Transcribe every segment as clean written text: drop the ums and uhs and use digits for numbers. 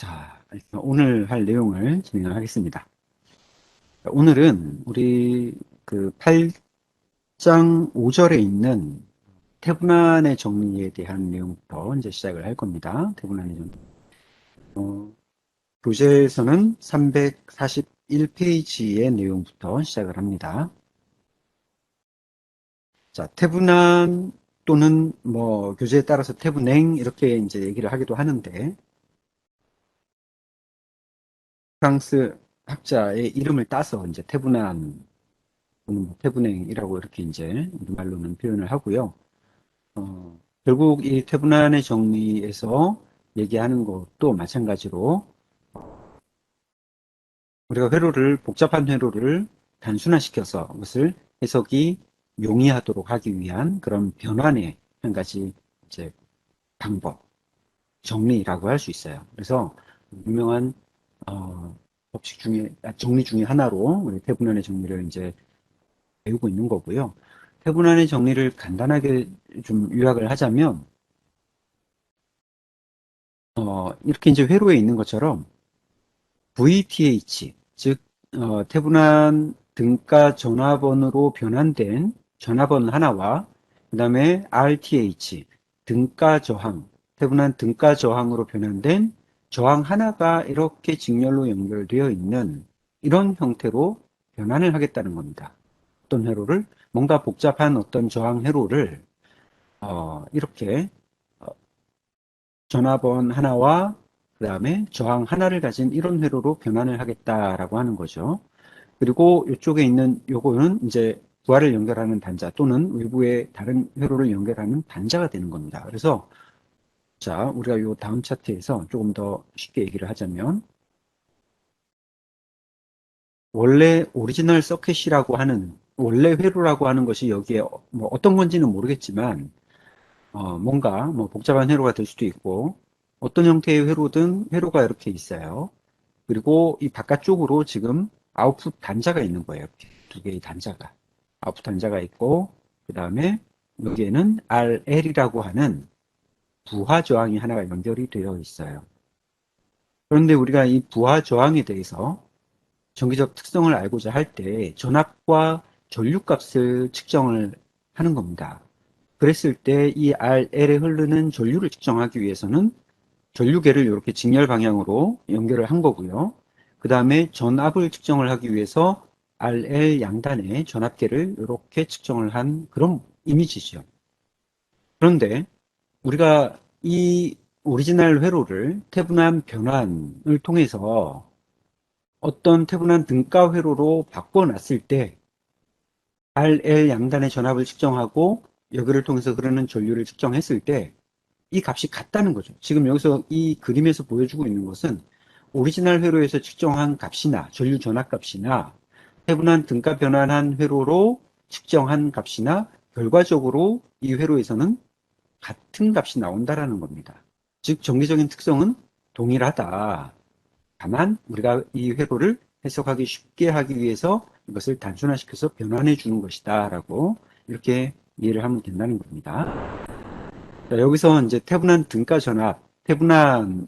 자, 오늘 할 내용을 진행을 하겠습니다. 오늘은 우리 그 8장 5절에 있는 태분한의 정리에 대한 내용부터 이제 시작을 할 겁니다. 태분한의 정리. 교재에서는 341페이지의 내용부터 시작을 합니다. 자, 태분한 또는 뭐 교재에 따라서 태분행 이렇게 이제 얘기를 하기도 하는데 프랑스 학자의 이름을 따서 이제 태분한 태분행이라고 이렇게 이제 우리말로는 표현을 하고요. 결국 이 태분한의 정리에서 얘기하는 것도 마찬가지로 우리가 복잡한 회로를 단순화시켜서 그것을 해석이 용이하도록 하기 위한 그런 변환의 한 가지 이제 방법, 정리라고 할 수 있어요. 그래서 유명한 법칙 중에 정리 중에 하나로 우리 태분한의 정리를 이제 배우고 있는 거고요. 태분한의 정리를 간단하게 좀 요약을 하자면, 이렇게 이제 회로에 있는 것처럼 VTH, 즉, 태분한 등가 전화번호로 변환된 전화번 하나와 그 다음에 RTH, 등가 저항, 태분한 등가 저항으로 변환된 저항 하나가 이렇게 직렬로 연결되어 있는 이런 형태로 변환을 하겠다는 겁니다. 어떤 회로를, 뭔가 복잡한 어떤 저항 회로를 이렇게 어, 전화번 하나와 그 다음에 저항 하나를 가진 이런 회로로 변환을 하겠다라고 하는 거죠. 그리고 이쪽에 있는 요거는 이제 부하를 연결하는 단자 또는 외부의 다른 회로를 연결하는 단자가 되는 겁니다. 그래서 자, 우리가 요 다음 차트에서 조금 더 쉽게 얘기를 하자면 원래 오리지널 서킷이라고 하는 원래 회로라고 하는 것이 여기에 뭐 어떤 건지는 모르겠지만 뭔가 뭐 복잡한 회로가 될 수도 있고 어떤 형태의 회로든 회로가 이렇게 있어요. 그리고 이 바깥쪽으로 지금 아웃풋 단자가 있는 거예요. 두 개의 단자가. 아웃풋 단자가 있고 그 다음에 여기에는 RL이라고 하는 부하 저항이 하나가 연결이 되어 있어요. 그런데 우리가 이 부하 저항에 대해서 정기적 특성을 알고자 할 때 전압과 전류값을 측정을 하는 겁니다. 그랬을 때 이 RL에 흐르는 전류를 측정하기 위해서는 전류계를 이렇게 직렬 방향으로 연결을 한 거고요. 그 다음에 전압을 측정을 하기 위해서 RL 양단의 전압계를 이렇게 측정을 한 그런 이미지죠. 그런데 우리가 이 오리지널 회로를 태분한 변환을 통해서 어떤 태분한 등가 회로로 바꿔놨을 때 RL 양단의 전압을 측정하고 여기를 통해서 흐르는 전류를 측정했을 때 이 값이 같다는 거죠. 지금 여기서 이 그림에서 보여주고 있는 것은 오리지널 회로에서 측정한 값이나 전류 전압 값이나 해분한 등가 변환한 회로로 측정한 값이나 결과적으로 이 회로에서는 같은 값이 나온다라는 겁니다. 즉 정기적인 특성은 동일하다. 다만 우리가 이 회로를 해석하기 쉽게 하기 위해서 이것을 단순화시켜서 변환해 주는 것이다 라고 이렇게 이해를 하면 된다는 겁니다. 자, 여기서 이제 태분한 등가 전압, 태분한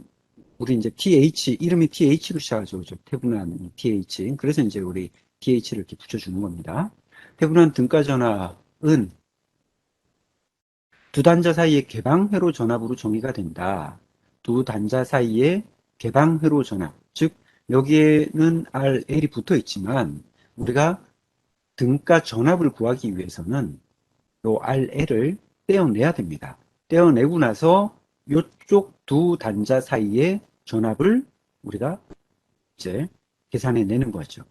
우리 이제 TH 이름이 TH로 시작하죠, 그죠? 태분한 TH. 그래서 이제 우리 TH를 이렇게 붙여주는 겁니다. 태분한 등가 전압은 두 단자 사이의 개방 회로 전압으로 정의가 된다. 두 단자 사이의 개방 회로 전압, 즉 여기에는 RL이 붙어 있지만 우리가 등가 전압을 구하기 위해서는 요 RL을 떼어내야 됩니다. 떼어내고 나서 이쪽 두 단자 사이의 전압을 우리가 이제 계산해 내는 거죠.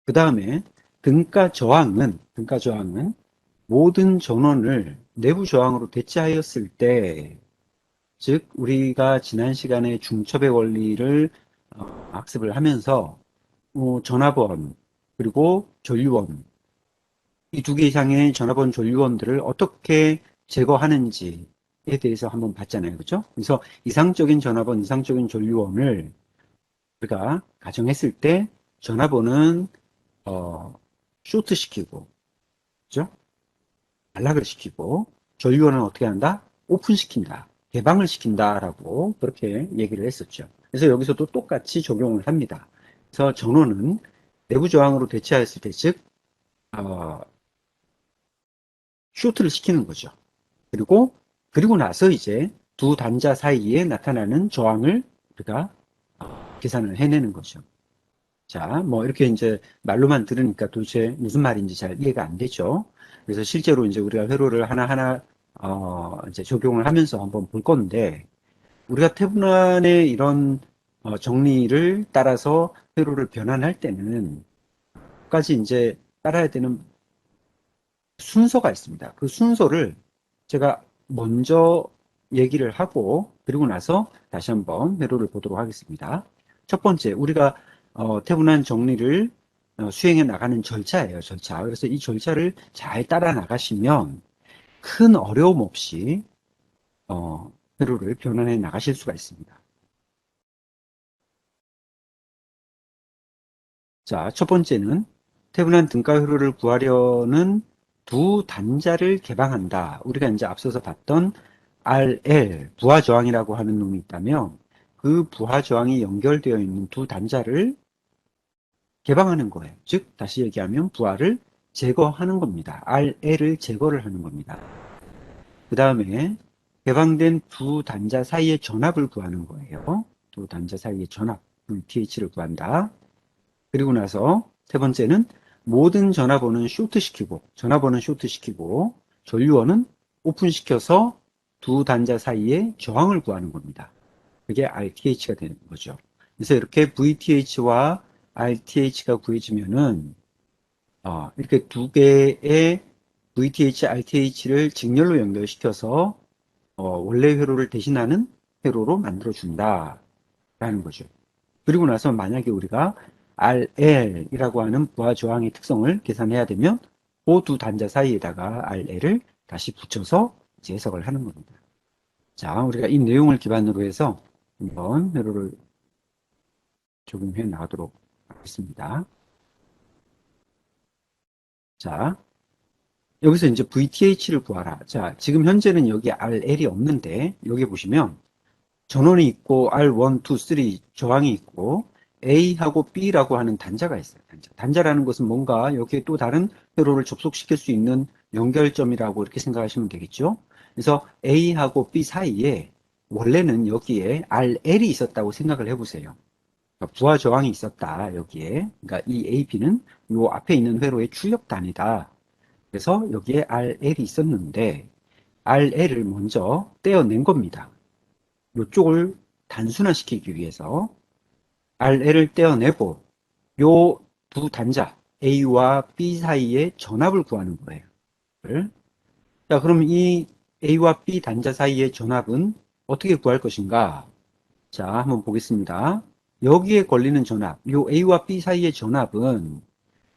그 다음에 등가 저항은 모든 전원을 내부 저항으로 대체하였을 때, 즉 우리가 지난 시간에 중첩의 원리를 학습을 하면서 전압원 그리고 전류원 이 두 개 이상의 전화번 전류원들을 어떻게 제거하는지에 대해서 한번 봤잖아요. 그죠? 그래서 이상적인 전화번, 이상적인 전류원을 우리가 가정했을 때 전화번은 쇼트시키고, 그죠? 단락을 시키고, 전류원은 어떻게 한다? 오픈시킨다. 개방을 시킨다라고 그렇게 얘기를 했었죠. 그래서 여기서도 똑같이 적용을 합니다. 그래서 전원은 내부 저항으로 대체하였을 때, 즉 어, 쇼트를 시키는 거죠. 그리고 나서 이제 두 단자 사이에 나타나는 저항을 우리가 계산을 해내는 거죠. 자, 뭐 이렇게 이제 말로만 들으니까 도대체 무슨 말인지 잘 이해가 안 되죠. 그래서 실제로 이제 우리가 회로를 하나하나 이제 적용을 하면서 한번 볼 건데, 우리가 태분환의 이런 정리를 따라서 회로를 변환할 때는 까지 이제 따라야 되는 순서가 있습니다. 그 순서를 제가 먼저 얘기를 하고 그리고 나서 다시 한번 회로를 보도록 하겠습니다. 첫 번째, 우리가 태분한 정리를 수행해 나가는 절차예요. 절차. 그래서 이 절차를 잘 따라 나가시면 큰 어려움 없이 회로를 변환해 나가실 수가 있습니다. 자, 첫 번째는 태분한 등가 회로를 구하려는 두 단자를 개방한다. 우리가 이제 앞서서 봤던 RL, 부하 저항이라고 하는 놈이 있다면 그 부하 저항이 연결되어 있는 두 단자를 개방하는 거예요. 즉, 다시 얘기하면 부하를 제거하는 겁니다. RL을 제거를 하는 겁니다. 그 다음에 개방된 두 단자 사이의 전압을 구하는 거예요. 두 단자 사이의 전압, VTH를 구한다. 그리고 나서 세 번째는 모든 전화번호는 쇼트시키고 전류원은 오픈시켜서 두 단자 사이의 저항을 구하는 겁니다. 그게 RTH가 되는 거죠. 그래서 이렇게 VTH와 RTH가 구해지면은 이렇게 두 개의 VTH, RTH를 직렬로 연결시켜서 원래 회로를 대신하는 회로로 만들어준다라는 거죠. 그리고 나서 만약에 우리가 RL이라고 하는 부하 저항의 특성을 계산해야 되면 그 두 단자 사이에다가 RL을 다시 붙여서 이제 해석을 하는 겁니다. 자, 우리가 이 내용을 기반으로 해서 한번 회로를 적용해 나가도록 하겠습니다. 자, 여기서 이제 VTH를 구하라. 자, 지금 현재는 여기 RL이 없는데 여기 보시면 전원이 있고 R1, 2, 3 저항이 있고 A하고 B라고 하는 단자가 있어요. 단자라는 것은 뭔가 여기에 또 다른 회로를 접속시킬 수 있는 연결점이라고 이렇게 생각하시면 되겠죠. 그래서 A하고 B 사이에 원래는 여기에 RL이 있었다고 생각을 해보세요. 그러니까 부하 저항이 있었다 여기에. 그러니까 이 AB는 이 앞에 있는 회로의 출력단이다. 그래서 여기에 RL이 있었는데 RL을 먼저 떼어낸 겁니다. 이쪽을 단순화시키기 위해서 RL을 떼어내고 요 두 단자 A와 B 사이의 전압을 구하는 거예요. 자, 그럼 이 A와 B 단자 사이의 전압은 어떻게 구할 것인가? 자, 한번 보겠습니다. 여기에 걸리는 전압, 요 A와 B 사이의 전압은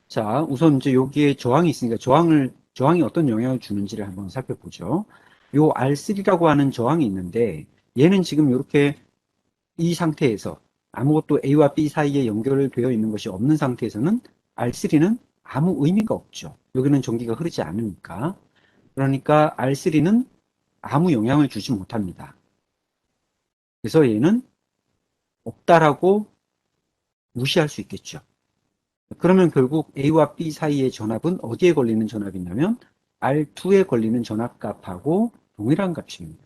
자, 우선 이제 여기에 저항이 있으니까 저항이 어떤 영향을 주는지를 한번 살펴보죠. 요 R3라고 하는 저항이 있는데 얘는 지금 이렇게 이 상태에서 아무것도 A와 B 사이에 연결되어 있는 것이 없는 상태에서는 R3는 아무 의미가 없죠. 여기는 전기가 흐르지 않으니까. 그러니까 R3는 아무 영향을 주지 못합니다. 그래서 얘는 없다라고 무시할 수 있겠죠. 그러면 결국 A와 B 사이의 전압은 어디에 걸리는 전압이냐면 R2에 걸리는 전압값하고 동일한 값입니다.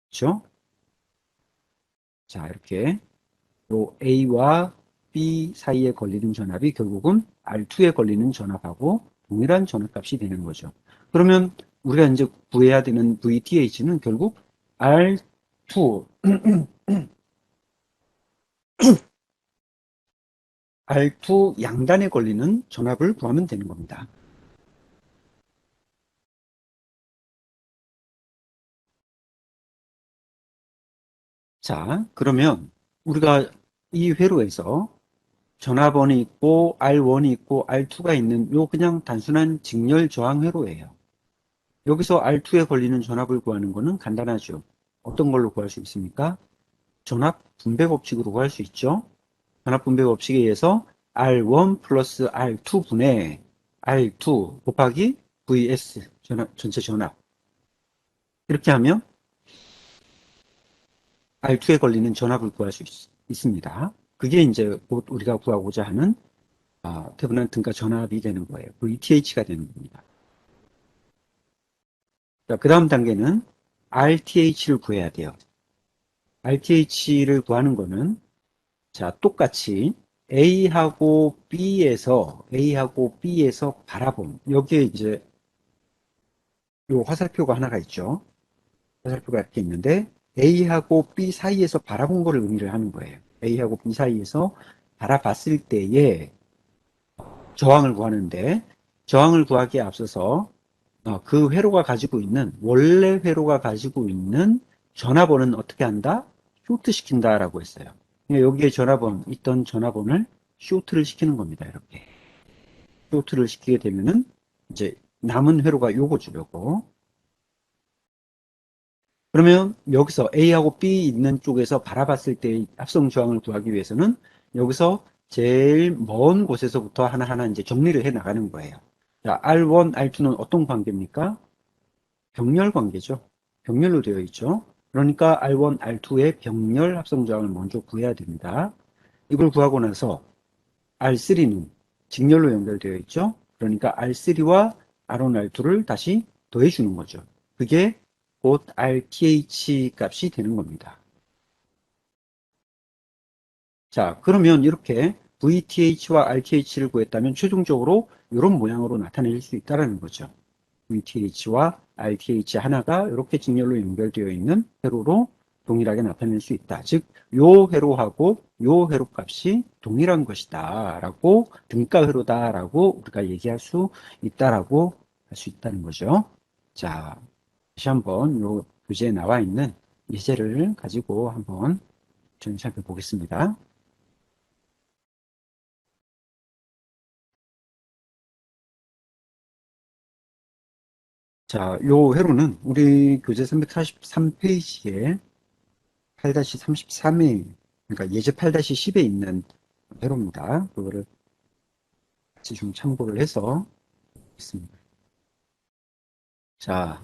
그렇죠? 자, 이렇게 요 A와 B 사이에 걸리는 전압이 결국은 R2에 걸리는 전압하고 동일한 전압값이 되는 거죠. 그러면 우리가 이제 구해야 되는 VTH는 결국 R2, R2 양단에 걸리는 전압을 구하면 되는 겁니다. 자, 그러면 우리가 이 회로에서 전압원이 있고 R1이 있고 R2가 있는 요 그냥 단순한 직렬 저항 회로예요. 여기서 R2에 걸리는 전압을 구하는 거는 간단하죠. 어떤 걸로 구할 수 있습니까? 전압 분배 법칙으로 구할 수 있죠. 전압 분배 법칙에 의해서 R1 플러스 R2 분의 R2 곱하기 VS 전체 전압. 이렇게 하면 R2에 걸리는 전압을 구할 수 있습니다. 그게 이제 곧 우리가 구하고자 하는 태분한 등가 전압이 되는 거예요. VTH가 되는 겁니다. 자, 그 다음 단계는 RTH를 구해야 돼요. RTH를 구하는 거는 자, 똑같이 A하고 B에서 바라본 여기에 이제 요 화살표가 하나가 있죠. 화살표가 이렇게 있는데 A하고 B 사이에서 바라본 거를 의미를 하는 거예요. A하고 B 사이에서 바라봤을 때에 저항을 구하는데 저항을 구하기에 앞서서 그 회로가 가지고 있는 원래 회로가 가지고 있는 전압원은 어떻게 한다? 쇼트 시킨다라고 했어요. 그러니까 여기에 전압원 있던 전압원을 쇼트를 시키는 겁니다. 이렇게 쇼트를 시키게 되면은 이제 남은 회로가 요거죠, 요거. 그러면 여기서 A하고 B 있는 쪽에서 바라봤을 때의 합성 저항을 구하기 위해서는 여기서 제일 먼 곳에서부터 하나하나 이제 정리를 해 나가는 거예요. 자, R1, R2는 어떤 관계입니까? 병렬 관계죠. 병렬로 되어 있죠. 그러니까 R1, R2의 병렬 합성 저항을 먼저 구해야 됩니다. 이걸 구하고 나서 R3는 직렬로 연결되어 있죠. 그러니까 R3와 R1, R2를 다시 더해주는 거죠. 그게 곧 RTH 값이 되는 겁니다. 자, 그러면 이렇게 VTH와 RTH를 구했다면 최종적으로 이런 모양으로 나타낼 수 있다는 거죠. VTH와 RTH 하나가 이렇게 직렬로 연결되어 있는 회로로 동일하게 나타낼 수 있다. 즉, 요 회로하고 요 회로 값이 동일한 것이다. 라고, 등가 회로다라고 우리가 얘기할 수 있다라고 할 수 있다는 거죠. 자, 다시 한번 요 교재에 나와 있는 예제를 가지고 한번 좀 살펴보겠습니다. 자, 요 회로는 우리 교재 343페이지에 8-33에, 그러니까 예제 8-10에 있는 회로입니다. 그거를 같이 좀 참고를 해서 있습니다. 자,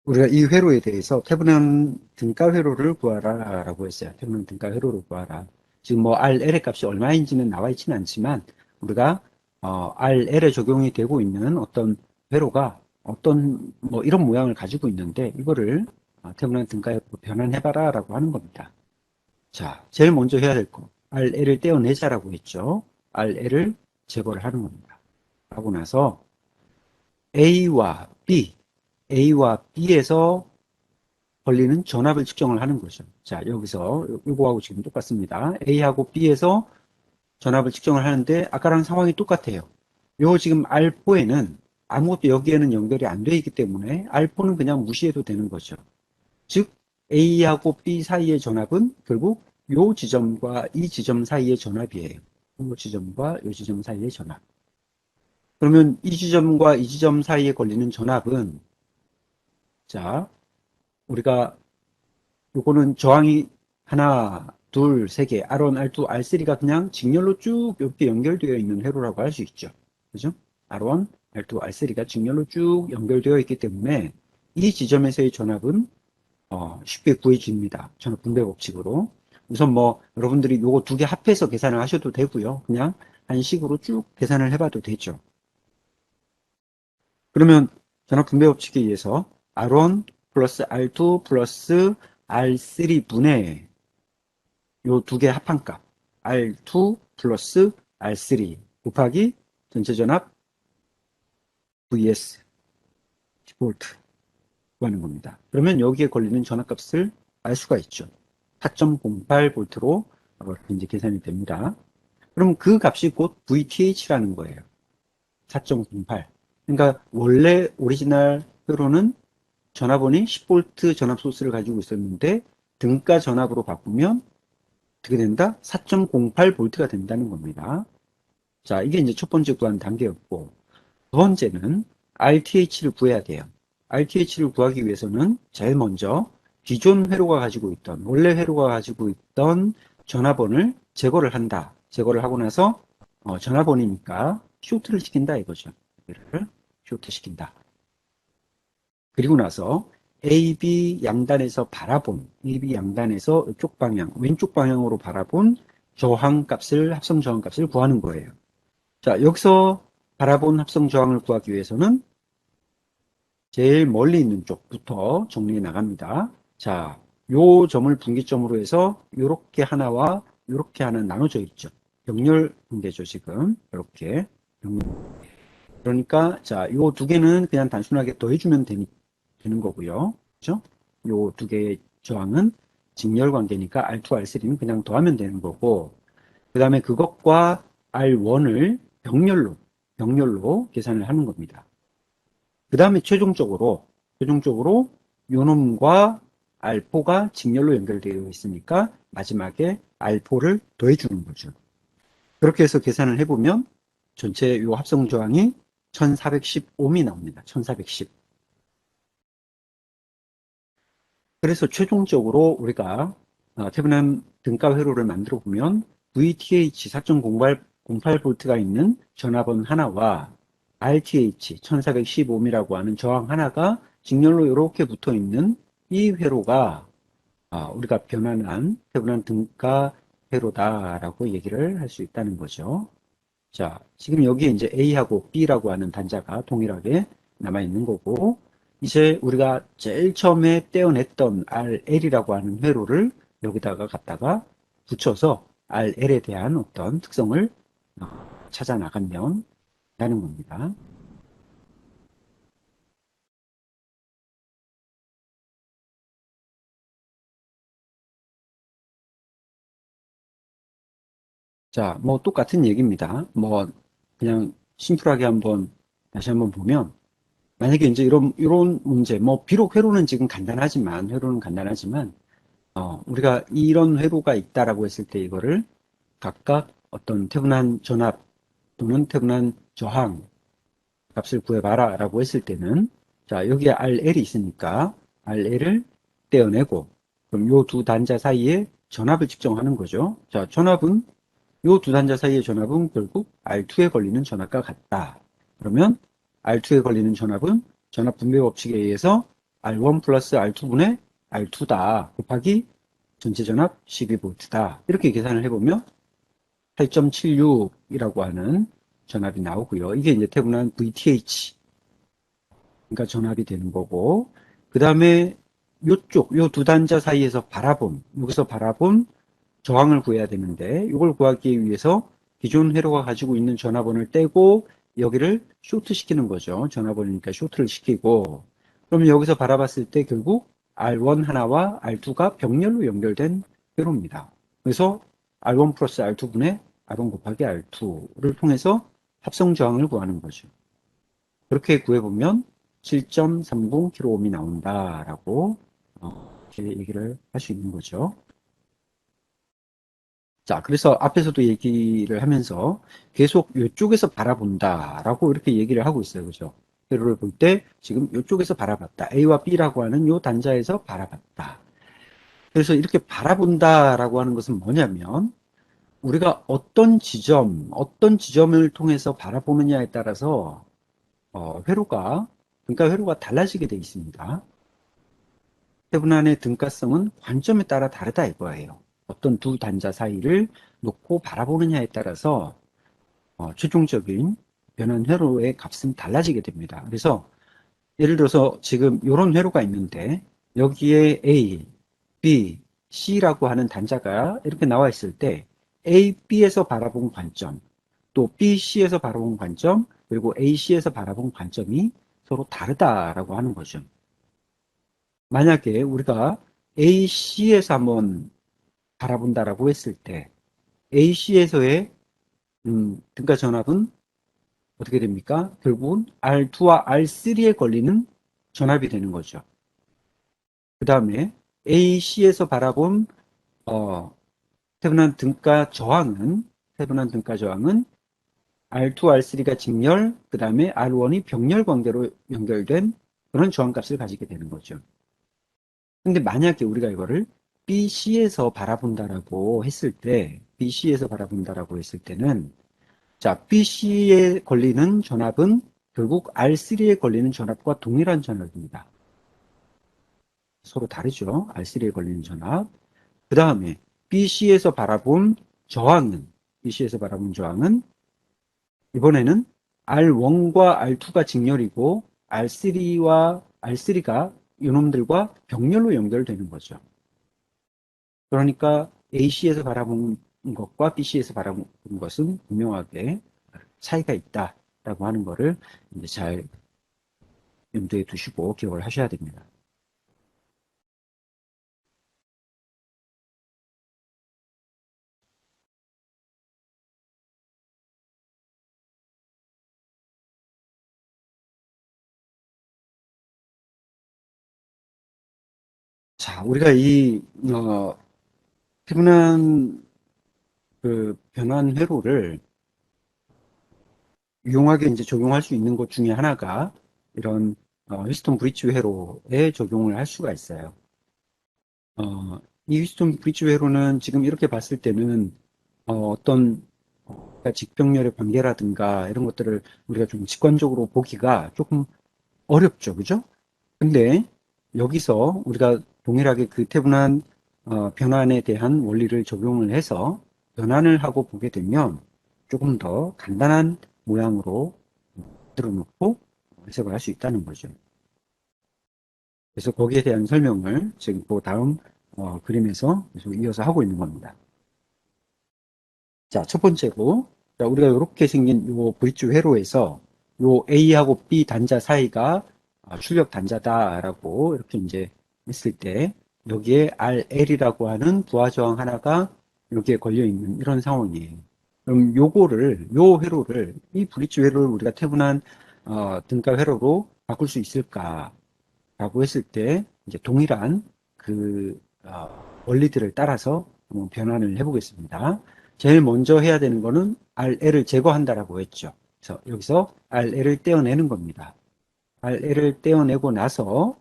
우리가 이 회로에 대해서 태분한 등가 회로를 구하라 라고 했어요. 태분한 등가 회로를 구하라. 지금 뭐 RL의 값이 얼마인지는 나와 있지는 않지만 우리가 RL에 적용이 되고 있는 어떤 회로가 어떤 뭐 이런 모양을 가지고 있는데 이거를 태분한 등가 회로로 변환해봐라 라고 하는 겁니다. 자, 제일 먼저 해야 될 거. RL을 떼어내자라고 했죠. RL을 제거를 하는 겁니다. 하고 나서 A와 B에서 걸리는 전압을 측정을 하는 거죠. 자, 여기서 이거하고 지금 똑같습니다. A하고 B에서 전압을 측정을 하는데 아까랑 상황이 똑같아요. 요 지금 R4에는 아무것도 여기에는 연결이 안 돼 있기 때문에 R4는 그냥 무시해도 되는 거죠. 즉 A하고 B 사이의 전압은 결국 요 지점과 이 지점 사이의 전압이에요. 요 지점과 요 지점 사이의 전압. 그러면 이 지점과 이 지점 사이에 걸리는 전압은 자, 우리가 요거는 저항이 하나, 둘, 세 개, R1, R2, R3가 그냥 직렬로 쭉 이렇게 연결되어 있는 회로라고 할 수 있죠. 그죠? R1, R2, R3가 직렬로 쭉 연결되어 있기 때문에 이 지점에서의 전압은 쉽게 구해집니다. 전압 분배 법칙으로. 우선 뭐 여러분들이 요거 두 개 합해서 계산을 하셔도 되고요. 그냥 한식으로 쭉 계산을 해봐도 되죠. 그러면 전압 분배 법칙에 의해서 R1 플러스 R2 플러스 R3 분의 요 두 개 합한 값 R2 플러스 R3 곱하기 전체 전압 VS 볼트 구하는 겁니다. 그러면 여기에 걸리는 전압값을 알 수가 있죠. 4.08볼트로 이제 계산이 됩니다. 그럼 그 값이 곧 VTH라는 거예요. 4.08. 그러니까 원래 오리지널 회로는 전압원이 10V 전압 소스를 가지고 있었는데 등가 전압으로 바꾸면 어떻게 된다? 4.08V가 된다는 겁니다. 자, 이게 이제 첫 번째 구한 단계였고 두 번째는 RTH를 구해야 돼요. RTH를 구하기 위해서는 제일 먼저 기존 회로가 가지고 있던 원래 회로가 가지고 있던 전압원을 제거를 한다. 제거를 하고 나서 전압원이니까 쇼트를 시킨다 이거죠. 얘를 쇼트 시킨다. 그리고 나서 AB 양단에서 이쪽 방향, 왼쪽 방향으로 바라본 저항값을, 합성 저항값을 구하는 거예요. 자, 여기서 바라본 합성 저항을 구하기 위해서는 제일 멀리 있는 쪽부터 정리해 나갑니다. 자, 요 점을 분기점으로 해서 요렇게 하나와 요렇게 하나 나눠져 있죠. 병렬 분계죠, 지금. 이렇게. 그러니까, 자, 요 두 개는 그냥 단순하게 더해주면 되는 거고요. 그죠? 요 두 개의 저항은 직렬 관계니까 R2, R3는 그냥 더하면 되는 거고, 그 다음에 그것과 R1을 병렬로 계산을 하는 겁니다. 그 다음에 최종적으로 요놈과 R4가 직렬로 연결되어 있으니까 마지막에 R4를 더해주는 거죠. 그렇게 해서 계산을 해보면 전체 요 합성 저항이 1410옴이 나옵니다. 1410. 그래서 최종적으로 우리가 태분한 등가 회로를 만들어 보면 VTH 4.08V가 있는 전압원 하나와 RTH 1410옴이라고 하는 저항 하나가 직렬로 이렇게 붙어 있는 이 회로가 우리가 변환한 태분한 등가 회로다라고 얘기를 할 수 있다는 거죠. 자, 지금 여기에 이제 A하고 B라고 하는 단자가 동일하게 남아 있는 거고, 이제 우리가 제일 처음에 떼어냈던 RL이라고 하는 회로를 여기다가 갖다가 붙여서 RL에 대한 어떤 특성을 찾아 나가면 되는 겁니다. 자, 뭐 똑같은 얘기입니다. 뭐 그냥 심플하게 다시 한번 보면, 만약에 이제 이런 문제, 뭐 비록 회로는 간단하지만 우리가 이런 회로가 있다라고 했을 때 이거를 각각 어떤 태분한 전압 또는 태분한 저항 값을 구해봐라 라고 했을 때는, 자, 여기에 RL이 있으니까 RL을 떼어내고, 그럼 요 두 단자 사이에 전압을 측정하는 거죠. 자, 요 두 단자 사이의 전압은 결국 R2에 걸리는 전압과 같다. 그러면 R2에 걸리는 전압은 전압 분배 법칙에 의해서 R1 플러스 R2분의 R2다 곱하기 전체 전압 12V다. 이렇게 계산을 해보면 8.76이라고 하는 전압이 나오고요. 이게 이제 태분한 VTH, 그러니까 전압이 되는 거고, 그 다음에 요 두 단자 사이에서 여기서 바라본 저항을 구해야 되는데, 이걸 구하기 위해서 기존 회로가 가지고 있는 전압원을 떼고 여기를 쇼트 시키는 거죠. 전압원이니까 쇼트를 시키고, 그러면 여기서 바라봤을 때 결국 R1 하나와 R2가 병렬로 연결된 회로입니다. 그래서 R1 플러스 R2분의 R1 곱하기 R2를 통해서 합성 저항을 구하는 거죠. 그렇게 구해보면 7.30kΩ이 나온다라고 이렇게 얘기를 할 수 있는 거죠. 자, 그래서 앞에서도 얘기를 하면서 계속 이쪽에서 바라본다라고 이렇게 얘기를 하고 있어요. 그죠? 회로를 볼 때 지금 이쪽에서 바라봤다. A와 B라고 하는 이 단자에서 바라봤다. 그래서 이렇게 바라본다라고 하는 것은 뭐냐면 우리가 어떤 지점을 통해서 바라보느냐에 따라서 등가 회로가 달라지게 되어 있습니다. 세분안의 등가성은 관점에 따라 다르다 이거예요. 어떤 두 단자 사이를 놓고 바라보느냐에 따라서 최종적인 변환 회로의 값은 달라지게 됩니다. 그래서 예를 들어서 지금 이런 회로가 있는데 여기에 A, B, C라고 하는 단자가 이렇게 나와 있을 때 A, B에서 바라본 관점, 또 B, C에서 바라본 관점, 그리고 A, C에서 바라본 관점이 서로 다르다라고 하는 거죠. 만약에 우리가 AC에서 한번 바라본다라고 했을 때 AC에서의 등가 전압은 어떻게 됩니까? 결국은 R2와 R3에 걸리는 전압이 되는 거죠. 그 다음에 AC에서 바라본 태분한 등가 저항은 R2, R3가 직렬, 그 다음에 R1이 병렬 관계로 연결된 그런 저항값을 가지게 되는 거죠. 근데 만약에 우리가 이거를 BC에서 바라본다라고 했을 때는, 자, BC에 걸리는 전압은 결국 R3에 걸리는 전압과 동일한 전압입니다. 서로 다르죠. R3에 걸리는 전압. 그 다음에 BC에서 바라본 저항은, BC에서 바라본 저항은 이번에는 R1과 R2가 직렬이고 R3가 이놈들과 병렬로 연결되는 거죠. 그러니까 AC에서 바라본 것과 BC에서 바라본 것은 분명하게 차이가 있다라고 하는 거를 이제 잘 염두에 두시고 기억을 하셔야 됩니다. 자, 우리가 이 태분한 그 변환 회로를 유용하게 이제 적용할 수 있는 것 중에 하나가 이런 휘스톤 브릿지 회로에 적용을 할 수가 있어요. 이 휘스톤 브릿지 회로는 지금 이렇게 봤을 때는 어떤 직병렬의 관계라든가 이런 것들을 우리가 좀 직관적으로 보기가 조금 어렵죠, 그죠? 근데 여기서 우리가 동일하게 그 태분한 변환에 대한 원리를 적용을 해서 변환을 하고 보게 되면 조금 더 간단한 모양으로 만들어 놓고 해석을 할 수 있다는 거죠. 그래서 거기에 대한 설명을 지금 그 다음 그림에서 계속 이어서 하고 있는 겁니다. 자, 첫 번째로 자, 우리가 이렇게 생긴 요 브릿지 회로에서 요 A하고 B 단자 사이가 출력 단자다라고 이렇게 이제 했을 때 여기에 RL이라고 하는 부하 저항 하나가 여기에 걸려 있는 이런 상황이에요. 그럼 요 회로를 이 브릿지 회로를 우리가 태분한 등가 회로로 바꿀 수 있을까라고 했을 때 이제 동일한 그 원리들을 따라서 한번 변환을 해보겠습니다. 제일 먼저 해야 되는 거는 RL을 제거한다라고 했죠. 그래서 여기서 RL을 떼어내는 겁니다. RL을 떼어내고 나서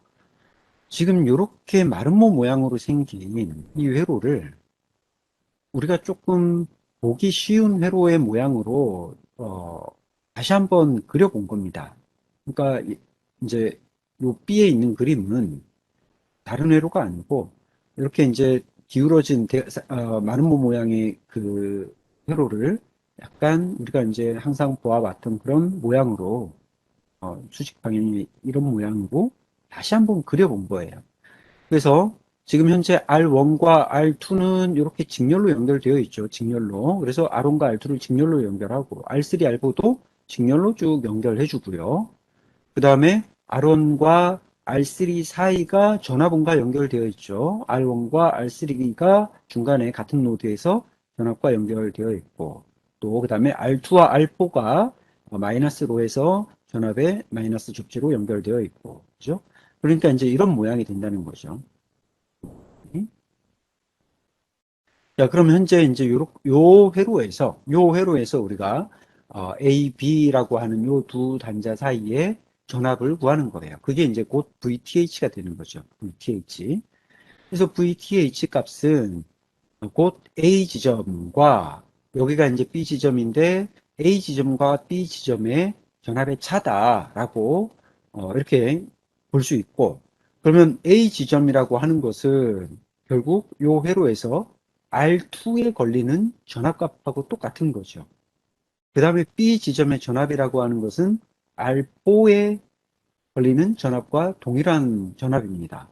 지금 이렇게 마름모 모양으로 생긴 이 회로를 우리가 조금 보기 쉬운 회로의 모양으로 다시 한번 그려본 겁니다. 그러니까 이제 요 B에 있는 그림은 다른 회로가 아니고 이렇게 이제 기울어진 마름모 모양의 그 회로를 약간 우리가 이제 항상 보아왔던 그런 모양으로 수직 방향이 이런 모양으로 다시 한번 그려본 거예요. 그래서 지금 현재 R1과 R2는 이렇게 직렬로 연결되어 있죠. 직렬로. 그래서 R1과 R2를 직렬로 연결하고 R3, R4도 직렬로 쭉 연결해 주고요. 그 다음에 R1과 R3 사이가 전압원과 연결되어 있죠. R1과 R3가 중간에 같은 노드에서 전압과 연결되어 있고 또 그 다음에 R2와 R4가 마이너스로 해서 전압의 마이너스 접지로 연결되어 있고 그죠? 그러니까 이제 이런 모양이 된다는 거죠. 자, 그럼 현재 이제 요 회로에서 우리가 A, B라고 하는 요 두 단자 사이에 전압을 구하는 거예요. 그게 이제 곧 VTH가 되는 거죠. VTH. 그래서 VTH 값은 곧 A 지점과 여기가 이제 B 지점인데 A 지점과 B 지점의 전압의 차다라고 이렇게 볼 수 있고 그러면 A 지점이라고 하는 것은 결국 요 회로에서 R2에 걸리는 전압값하고 똑같은 거죠. 그 다음에 B 지점의 전압이라고 하는 것은 R4에 걸리는 전압과 동일한 전압입니다.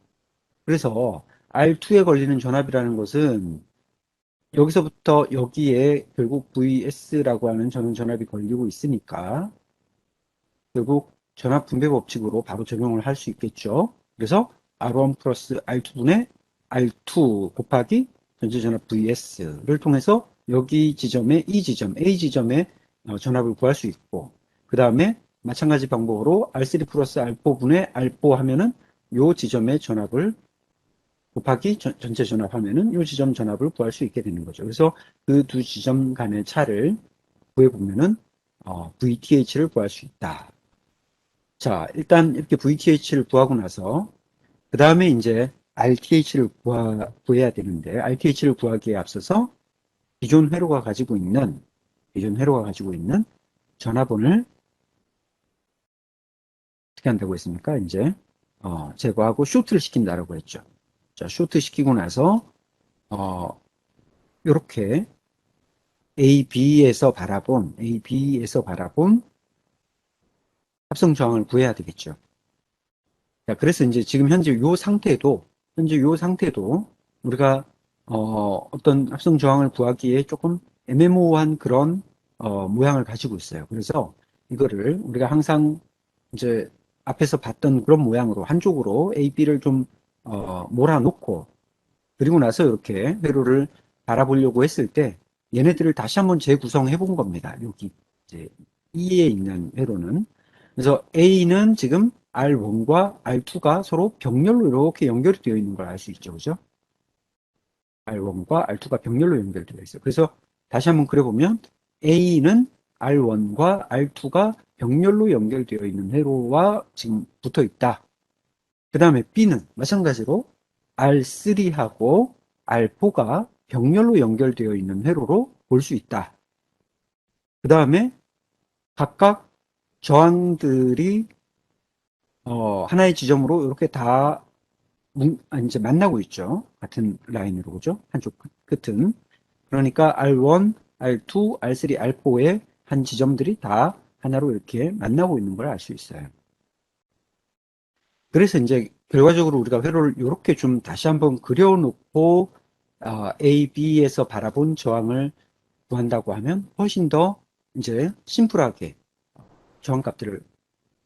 그래서 R2에 걸리는 전압이라는 것은 여기서부터 여기에 결국 VS라고 하는 전원전압이 걸리고 있으니까 결국 전압 분배 법칙으로 바로 적용을 할 수 있겠죠. 그래서 R1 플러스 R2분의 R2 곱하기 전체전압 VS를 통해서 여기 지점에 이 지점 A 지점에 전압을 구할 수 있고 그 다음에 마찬가지 방법으로 R3 플러스 R4분의 R4 하면은 요 지점의 전압을 곱하기 전체 전압하면은 이 지점 전압을 구할 수 있게 되는 거죠. 그래서 그 두 지점 간의 차를 구해보면은 VTH를 구할 수 있다. 자, 일단 이렇게 VTH를 구하고 나서 그 다음에 이제 RTH를 구해야 되는데 RTH를 구하기에 앞서서 기존 회로가 가지고 있는 전압원을 어떻게 한다고 했습니까? 이제 제거하고 쇼트를 시킨다라고 했죠. 자, 쇼트 시키고 나서 어, 이렇게 A, B에서 바라본 합성 저항을 구해야 되겠죠. 자, 그래서 이제 지금 현재 요 상태도 우리가 어떤 합성 저항을 구하기에 조금 애매모호한 그런 모양을 가지고 있어요. 그래서 이거를 우리가 항상 이제 앞에서 봤던 그런 모양으로 한쪽으로 A, B를 좀 몰아놓고 그리고 나서 이렇게 회로를 바라보려고 했을 때 얘네들을 다시 한번 재구성해 본 겁니다. 여기 이제 E에 있는 회로는. 그래서 A는 지금 R1과 R2가 서로 병렬로 이렇게 연결이 되어 있는 걸 알 수 있죠. 그죠? R1과 R2가 병렬로 연결되어 있어요. 그래서 다시 한번 그려보면 A는 R1과 R2가 병렬로 연결되어 있는 회로와 지금 붙어 있다. 그 다음에 B는 마찬가지로 R3하고 R4가 병렬로 연결되어 있는 회로로 볼 수 있다. 그 다음에 각각 저항들이 하나의 지점으로 이렇게 다 이제 만나고 있죠. 같은 라인으로 그죠? 한쪽 끝은. 그러니까 R1, R2, R3, R4의 한 지점들이 다 하나로 이렇게 만나고 있는 걸 알 수 있어요. 그래서 이제 결과적으로 우리가 회로를 이렇게 좀 다시 한번 그려놓고 A, B에서 바라본 저항을 구한다고 하면 훨씬 더 이제 심플하게 저항값들을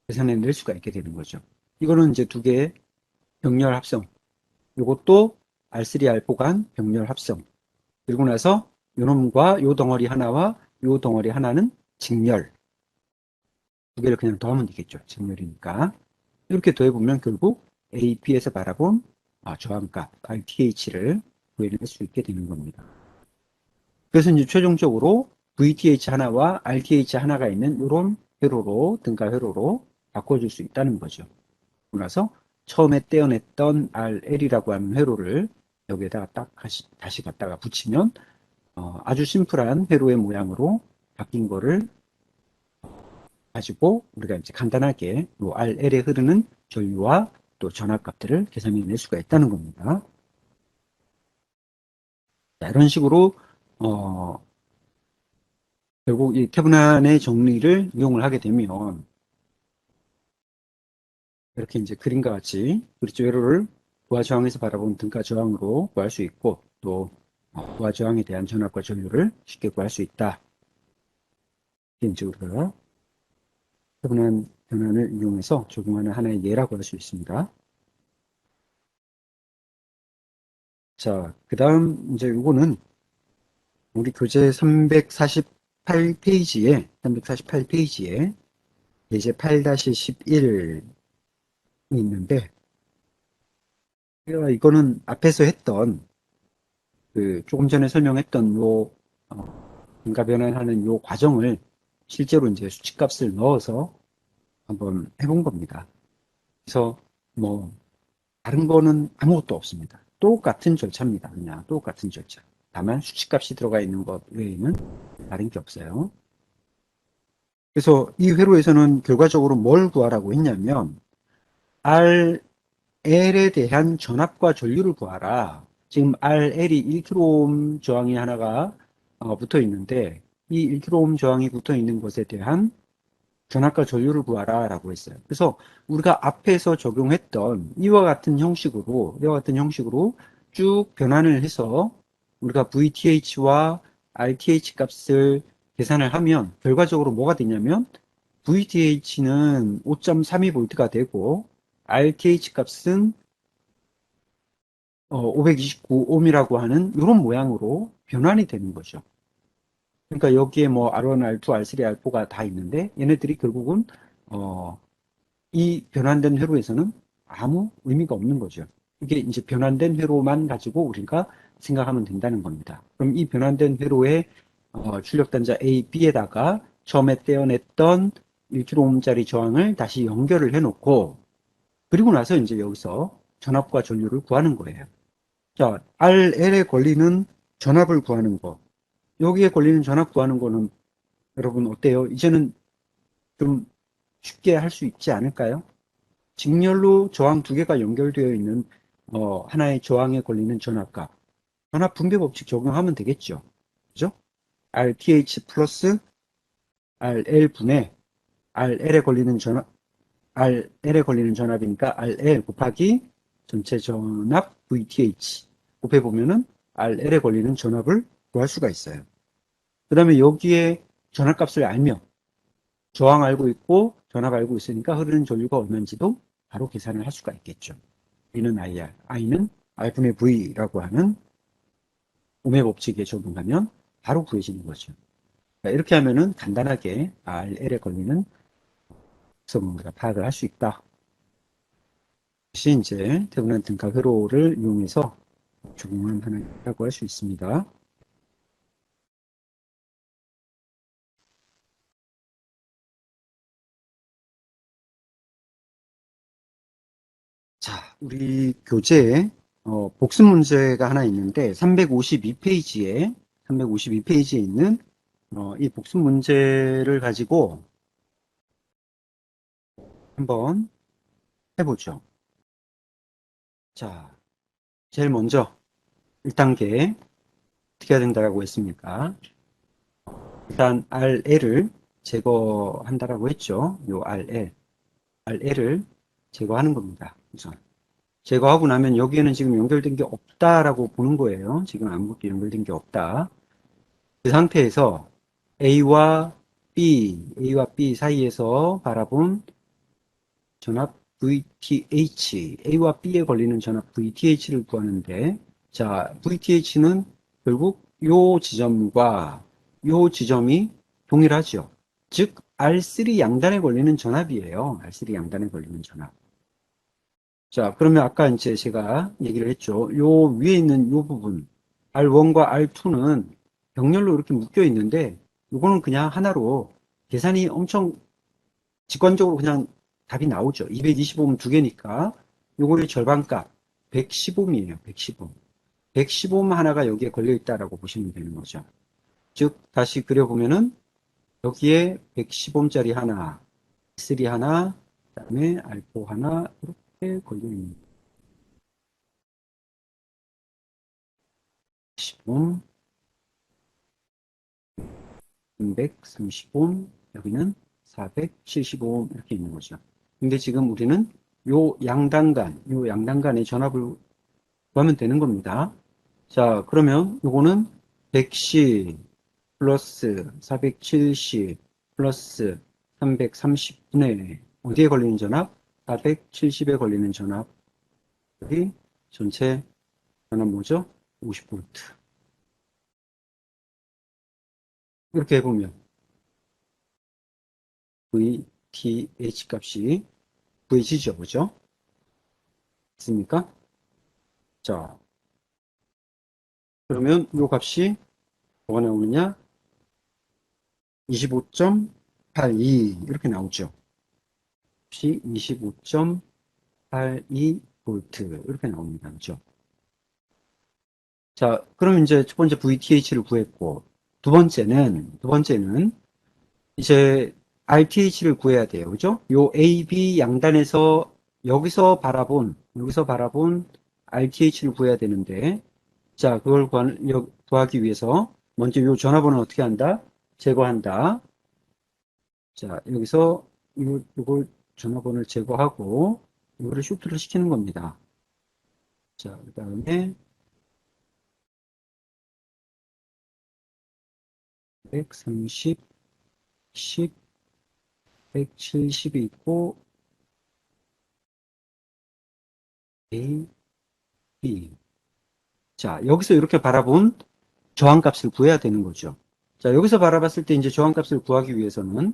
계산해 낼 수가 있게 되는 거죠. 이거는 이제 두 개의 병렬 합성. 이것도 R3, R4 간 병렬 합성. 그리고 나서 요놈과 요 덩어리 하나와 요 덩어리 하나는 직렬. 두 개를 그냥 더하면 되겠죠. 직렬이니까. 이렇게 더해보면 결국 A, B에서 바라본 저항값 RTH를 구해낼 수 있게 되는 겁니다. 그래서 이제 최종적으로 VTH 하나와 RTH 하나가 있는 이런 회로로 등가 회로로 바꿔줄 수 있다는 거죠. 그러고 나서 처음에 떼어냈던 RL이라고 하는 회로를 여기에다가 딱 다시 갖다가 붙이면 아주 심플한 회로의 모양으로 바뀐 거를 가지고 우리가 이제 간단하게 이 RL에 흐르는 전류와 또 전압값들을 계산해낼 수가 있다는 겁니다. 자, 이런 식으로 어, 결국 이 태분안의 정리를 이용을 하게 되면 이렇게 이제 그림과 같이 브릿지 회로를 부하 저항에서 바라본 등가 저항으로 구할 수 있고 또 부하 저항에 대한 전압과 전류를 쉽게 구할 수 있다. 이게 이제 우리가 태분안 변환을 이용해서 적용하는 하나의 예라고 할 수 있습니다. 자, 그 다음 이제 이거는 우리 교재 348페이지에 예제 8-11이 있는데 이거는 앞에서 했던 그 조금 전에 설명했던 요 인가 변환하는 요 과정을 실제로 이제 수치값을 넣어서 한번 해본 겁니다. 그래서 뭐 다른 거는 아무것도 없습니다. 똑같은 절차입니다. 그냥 똑같은 절차. 다만 수치값이 들어가 있는 것 외에는 다른 게 없어요. 그래서 이 회로에서는 결과적으로 뭘 구하라고 했냐면 RL에 대한 전압과 전류를 구하라. 지금 RL이 1kΩ 저항이 하나가 붙어 있는데 이 1kΩ 저항이 붙어 있는 것에 대한 전압과 전류를 구하라 라고 했어요. 그래서 우리가 앞에서 적용했던 이와 같은 형식으로 쭉 변환을 해서 우리가 VTH와 RTH 값을 계산을 하면 결과적으로 뭐가 되냐면 VTH는 5.32V가 되고 RTH 값은 529ohm이라고 하는 이런 모양으로 변환이 되는 거죠. 그러니까 여기에 뭐 R1, R2, R3, R4가 다 있는데 얘네들이 결국은 이 변환된 회로에서는 아무 의미가 없는 거죠. 이게 이제 변환된 회로만 가지고 우리가 생각하면 된다는 겁니다. 그럼 이 변환된 회로의 출력 단자 A, B에다가 처음에 떼어냈던 1kΩ짜리 저항을 다시 연결을 해놓고 그리고 나서 이제 여기서 전압과 전류를 구하는 거예요. 자, RL에 걸리는 전압을 구하는 거. 여기에 걸리는 전압 구하는 거는 여러분 어때요? 이제는 좀 쉽게 할 수 있지 않을까요? 직렬로 저항 두 개가 연결되어 있는 하나의 저항에 걸리는 전압값. 전압 분배 법칙 적용하면 되겠죠. 그죠? RTH 플러스 RL분의 RL에 걸리는 전압, RL에 걸리는 전압이니까 RL 곱하기 전체 전압 VTH 곱해보면은 RL에 걸리는 전압을 구할 수가 있어요. 그 다음에 여기에 전압값을 알면 저항 알고 있고 전압 알고 있으니까 흐르는 전류가 얼마인지도 바로 계산을 할 수가 있겠죠. B는 IR, I는 R분의 V라고 하는 오매 법칙에 적용하면 바로 구해지는 거죠. 이렇게 하면은 간단하게 RL에 걸리는 성분을 파악을 할 수 있다. 이것이 이제 태분한 등가 회로를 이용해서 적용한 하나라고 할 수 있습니다. 자, 우리 교재에 복습 문제가 하나 있는데 352페이지에 있는 이 복습 문제를 가지고 한번 해보죠. 자, 제일 먼저 1단계 어떻게 해야 된다고 했습니까? 일단 RL을 제거한다라고 했죠. 요 RL을 제거하는 겁니다. 우선 제거하고 나면 여기에는 지금 연결된 게 없다라고 보는 거예요. 지금 아무것도 연결된 게 없다. 그 상태에서 A와 B 사이에서 바라본 전압 VTH, A와 B에 걸리는 전압 VTH를 구하는데, 자, VTH는 결국 요 지점과 요 지점이 동일하죠. 즉, R3 양단에 걸리는 전압이에요. R3 양단에 걸리는 전압. 자, 그러면 아까 이제 제가 얘기를 했죠. 요 위에 있는 요 부분, R1과 R2는 병렬로 이렇게 묶여 있는데, 요거는 그냥 하나로 계산이 엄청 직관적으로 그냥 답이 나오죠. 225면 두 개니까 요거의 절반값 115음이에요. 115음. 115음 하나가 여기에 걸려 있다라고 보시면 되는 거죠. 즉 다시 그려보면은 여기에 115음짜리 하나, R3 하나, 그다음에 R4 하나 이렇게 걸려 있는 115음, 330옴, 여기는 475옴 이렇게 있는 거죠. 근데 지금 우리는 요 양단간의 전압을 구하면 되는 겁니다. 자, 그러면 요거는 110 플러스 470 플러스 330분의 어디에 걸리는 전압? 470에 걸리는 전압. 여기 전체 전압 뭐죠? 50V. 이렇게 해보면 VTH 값이 구해지죠, 그죠? 있습니까? 자, 그러면 요 값이 뭐가 나오느냐? 25.82 이렇게 나오죠. 값이 25.82V 이렇게 나옵니다. 그죠? 자, 그럼 이제 첫 번째 VTH를 구했고 두 번째는 이제 RTH를 구해야 돼요. 그죠? 요 AB 양단에서 여기서 바라본 RTH를 구해야 되는데 자, 그걸 구하기 위해서 먼저 요 전화번호는 어떻게 한다? 제거한다. 자, 여기서 요걸 전화번호를 제거하고 이거를 시프트를 시키는 겁니다. 자, 그 다음에 130, 10, 170이 있고 A, B. 자, 여기서 이렇게 바라본 저항값을 구해야 되는 거죠. 자, 여기서 바라봤을 때 이제 저항값을 구하기 위해서는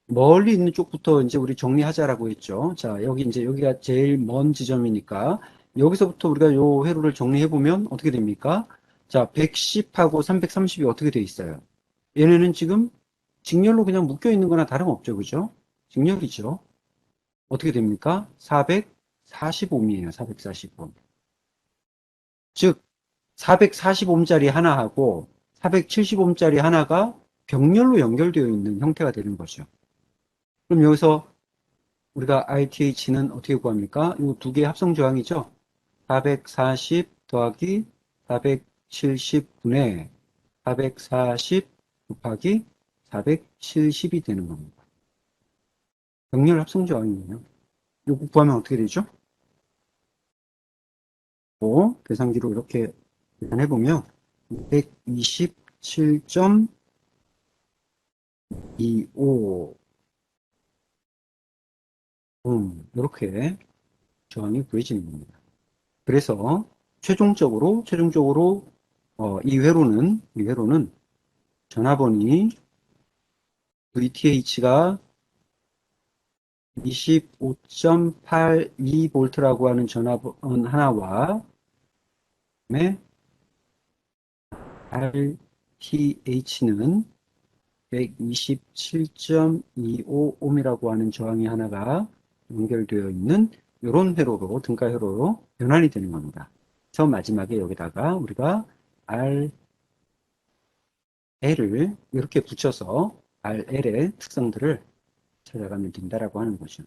멀리 있는 쪽부터 이제 우리 정리하자라고 했죠. 자, 여기 이제 여기가 제일 먼 지점이니까 여기서부터 우리가 요 회로를 정리해 보면 어떻게 됩니까? 자, 110하고 330이 어떻게 돼 있어요? 얘네는 지금 직렬로 그냥 묶여 있는 거나 다름없죠. 그죠? 직렬이죠. 어떻게 됩니까? 445음이에요. 445음. 즉 445음짜리 하나하고 470음짜리 하나가 병렬로 연결되어 있는 형태가 되는 거죠. 그럼 여기서 우리가 RTH는 어떻게 구합니까? 이 두 개의 합성 조항이죠. 440 더하기 470분의 440 곱하기 470이 되는 겁니다. 병렬 합성 조항이에요. 이거 구하면 어떻게 되죠? 계산기로 이렇게 계산해보면 227.25 이렇게 조항이 구해지는 겁니다. 그래서 최종적으로 이 회로는 전압원이 VTH가 25.82V라고 하는 전압원 하나와 그다음에 RTH는 127.25ohm이라고 하는 저항이 하나가 연결되어 있는 이런 회로로, 등가 회로로 변환이 되는 겁니다. 그래서 마지막에 여기다가 우리가 RL을 이렇게 붙여서 RL의 특성들을 찾아가면 된다라고 하는 거죠.